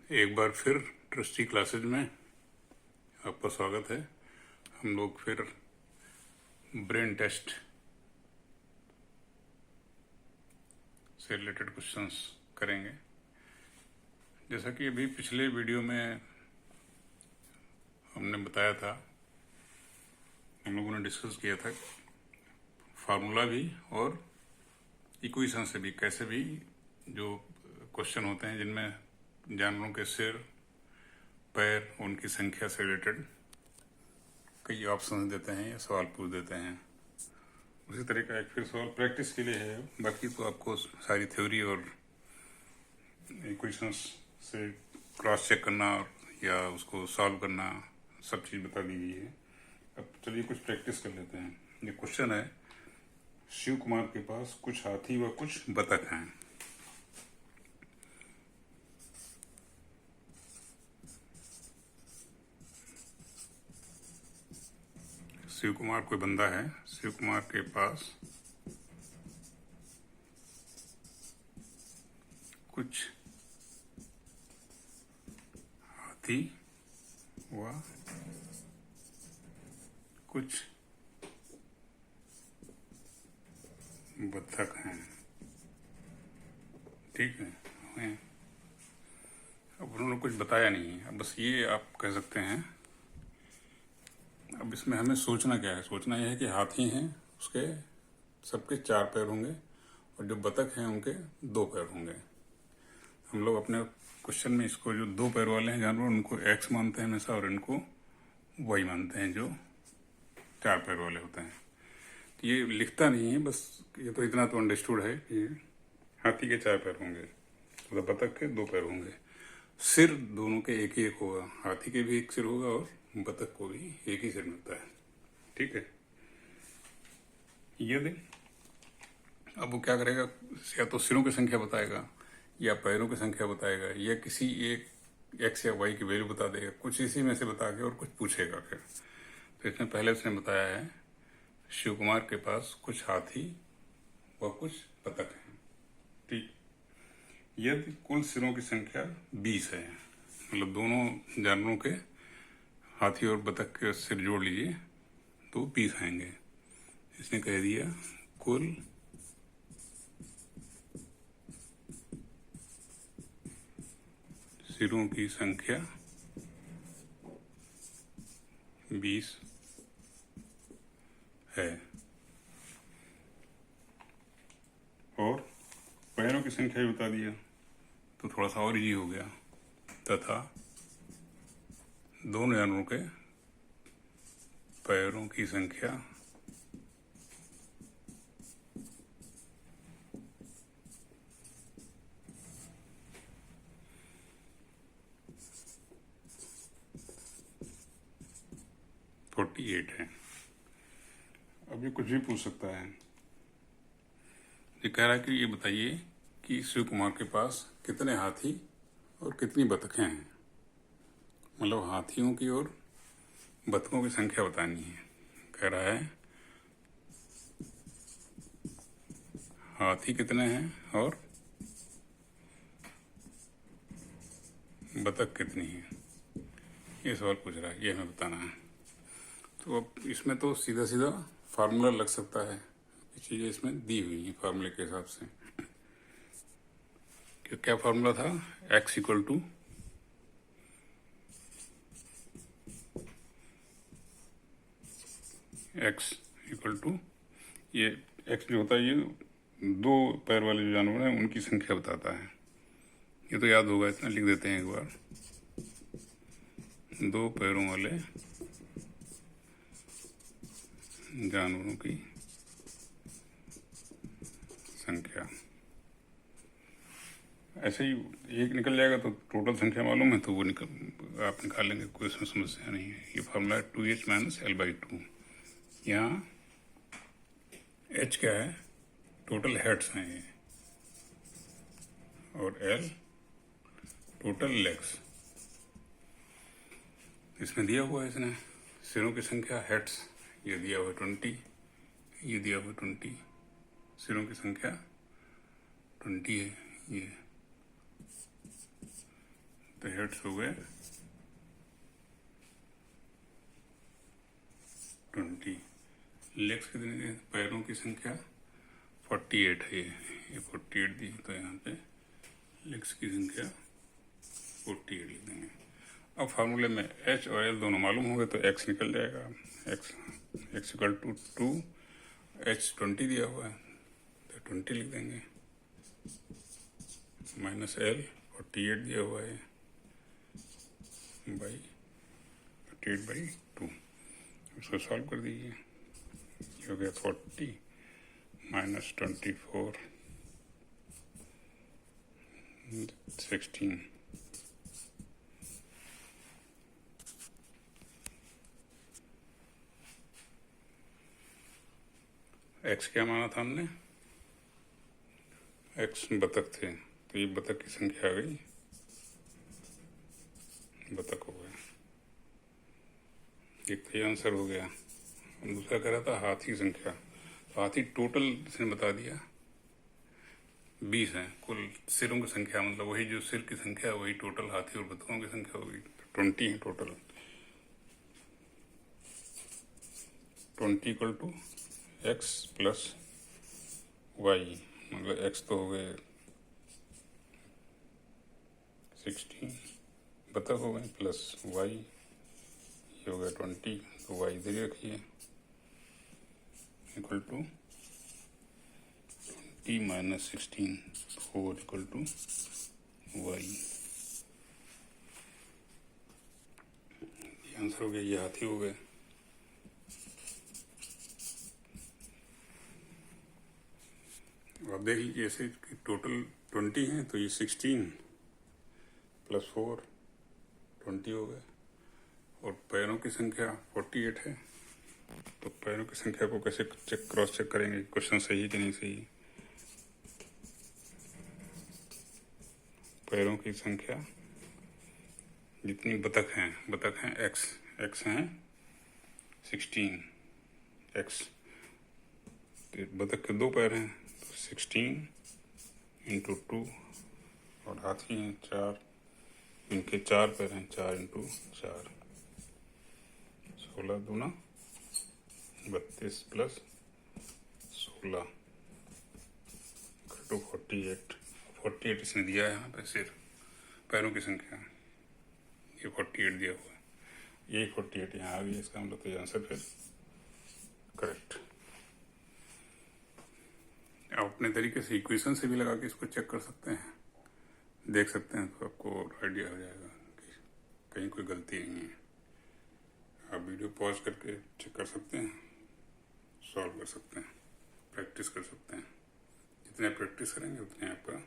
एक बार फिर trustee classes में आपका स्वागत है। हम लोग फिर ब्रेन टेस्ट से रिलेटेड क्वेश्चंस करेंगे। जैसा कि अभी पिछले वीडियो में हमने बताया था, हम लोगों ने डिस्कस किया था फार्मूला भी और इक्वेशन से भी, कैसे भी जो क्वेश्चन होते हैं जिनमें जानवरों के सिर, पैर, उनकी संख्या से रिलेटेड कई ऑप्शन देते हैं या सवाल पूछ देते हैं। उसी तरह का एक फिर सवाल प्रैक्टिस के लिए है। बाकी तो आपको सारी थ्योरी और इक्वेशंस से क्रॉस चेक करना या उसको सॉल्व करना सब चीज़ बता दी गई है। अब चलिए कुछ प्रैक्टिस कर लेते हैं। ये क्वेश्चन है, शिव कुमार के पास कुछ हाथी व कुछ बतख हैं। शिव कुमार कोई बंदा है, शिव कुमार के पास कुछ हाथी व कुछ बतख हैं। ठीक है। अब उन्होंने कुछ बताया नहीं है, अब बस ये आप कह सकते हैं। अब इसमें हमें सोचना क्या है? सोचना यह है कि हाथी हैं, उसके सबके 4 पैर होंगे और जो बतख हैं उनके 2 पैर होंगे। हम लोग अपने क्वेश्चन में इसको जो 2 पैर वाले हैं जानवर उनको एक्स मानते हैं हमेशा और इनको वाई मानते हैं जो 4 पैर वाले होते हैं। तो ये लिखता नहीं है, बस ये तो इतना तो अंडरस्टूड है कि हाथी के 4 पैर होंगे तो बतख के 2 पैर होंगे। सिर दोनों के एक ही एक होगा, हाथी के भी एक सिर होगा और बतख को भी एक ही सिर मिलता है। ठीक है। यदि अब वो क्या करेगा, या तो सिरों की संख्या बताएगा या पैरों की संख्या बताएगा या किसी एक एक्स या वाई की वैल्यू बता देगा, कुछ इसी में से बता के और कुछ पूछेगा। फिर तो इसमें पहले उसने बताया है शिव कुमार के पास कुछ हाथी व कुछ बतख हैं। ठीक। यदि कुल सिरों की संख्या 20 है, मतलब दोनों जानवरों के हाथी और बतख के सिर जोड़ लीजिए तो 20 आएंगे। इसने कह दिया कुल सिरों की संख्या 20 है और पैरों की संख्या भी बता दिया तो थोड़ा सा और इजी हो गया। तथा दोनों जानवरों के पैरों की संख्या 48 है। अब ये कुछ भी पूछ सकता है। ये कह रहा है कि ये बताइए कि शिव कुमार के पास कितने हाथी और कितनी बतखें हैं। मतलब हाथियों की और बतखों की संख्या बतानी है। कह रहा है हाथी कितने हैं और बतख कितनी है, ये सवाल पूछ रहा है, ये हमें बताना है। तो अब इसमें तो सीधा सीधा फार्मूला लग सकता है, चीज़ें इसमें दी हुई हैं फार्मूले के हिसाब से। क्या फार्मूला था? x इक्वल टू ये x जो होता है ये 2 पैर वाले जो जानवर हैं उनकी संख्या बताता है। ये तो याद होगा, इतना लिख देते हैं एक बार। 2 पैरों वाले जानवरों की संख्या। ऐसे ही एक निकल जाएगा तो टोटल संख्या मालूम है तो वो आप निकाल लेंगे, कोई इसमें समस्या नहीं है। ये फार्मूला है 2h - L/2। यहाँ h क्या है? टोटल हेड्स हैं ये, और L टोटल लेग्स। इसमें दिया हुआ है इसने सिरों की संख्या हेड्स, ये दिया हुआ 20, ये दिया हुआ 20, सिरों की संख्या 20 है ये। तो हेड यूनिट्स हो गए 20। लेग्स कितने, पैरों की संख्या 48 है, ये 48 दी, तो यहाँ पे लेग्स की संख्या 48 लिख देंगे। अब फार्मूले में एच और एल दोनों मालूम होंगे तो एक्स निकल जाएगा। एक्स इक्वल टू 2, एच 20 दिया हुआ है तो 20 लिख देंगे, माइनस एल 48 दिया हुआ है बाई 48/2। इसको सॉल्व कर दीजिए, ये हो गया 40 माइनस 24 16। एक्स क्या माना था हमने, एक्स बतख थे, तो ये बतख की संख्या आ गई, बतख हो गया। एक तो ये आंसर हो गया। दूसरा कह रहा था हाथी की संख्या, तो हाथी टोटल इसने बता दिया 20 है कुल सिरों की संख्या, मतलब वही जो सिर की संख्या है वही टोटल हाथी और बतखों की संख्या होगी, 20 है total. 20 equal to X plus Y, मतलब एक्स तो हो गए 16, बतख हो गए प्लस वाई, ये हो गया 20, तो वाई इधर ही रखिए, equal to 20 minus 16 4 equal to Y. ये आंसर हो गया, ये हाथी हो गए। अब देख लीजिए ऐसे कि टोटल 20 है तो ये 16 प्लस 4 20 हो गए, और पैरों की संख्या 48 है, तो पैरों की संख्या को कैसे क्रॉस चेक करेंगे क्वेश्चन सही है कि नहीं सही। पैरों की संख्या जितनी बतख हैं एक्स हैं 16, एक्स, बतख के 2 पैर हैं तो 16 इंटू 2, और हाथी हैं 4, इनके 4 पैर हैं, 4 इंटू 4, 16 दूना 32 प्लस 16 टू 48 इसने दिया है यहाँ पे सिर, पैरों की संख्या ये 48 दिया हुआ है, ये 48 यहाँ आ गया, इसका मतलब तो ये आंसर फिर करेक्ट। आप अपने तरीके से इक्वेशन से भी लगा के इसको चेक कर सकते हैं, देख सकते हैं, तो आपको आइडिया हो जाएगा कि कहीं कोई गलती नहीं है। आप वीडियो पॉज करके चेक कर सकते हैं, सॉल्व कर सकते हैं, प्रैक्टिस कर सकते हैं। जितने प्रैक्टिस करेंगे उतने आपका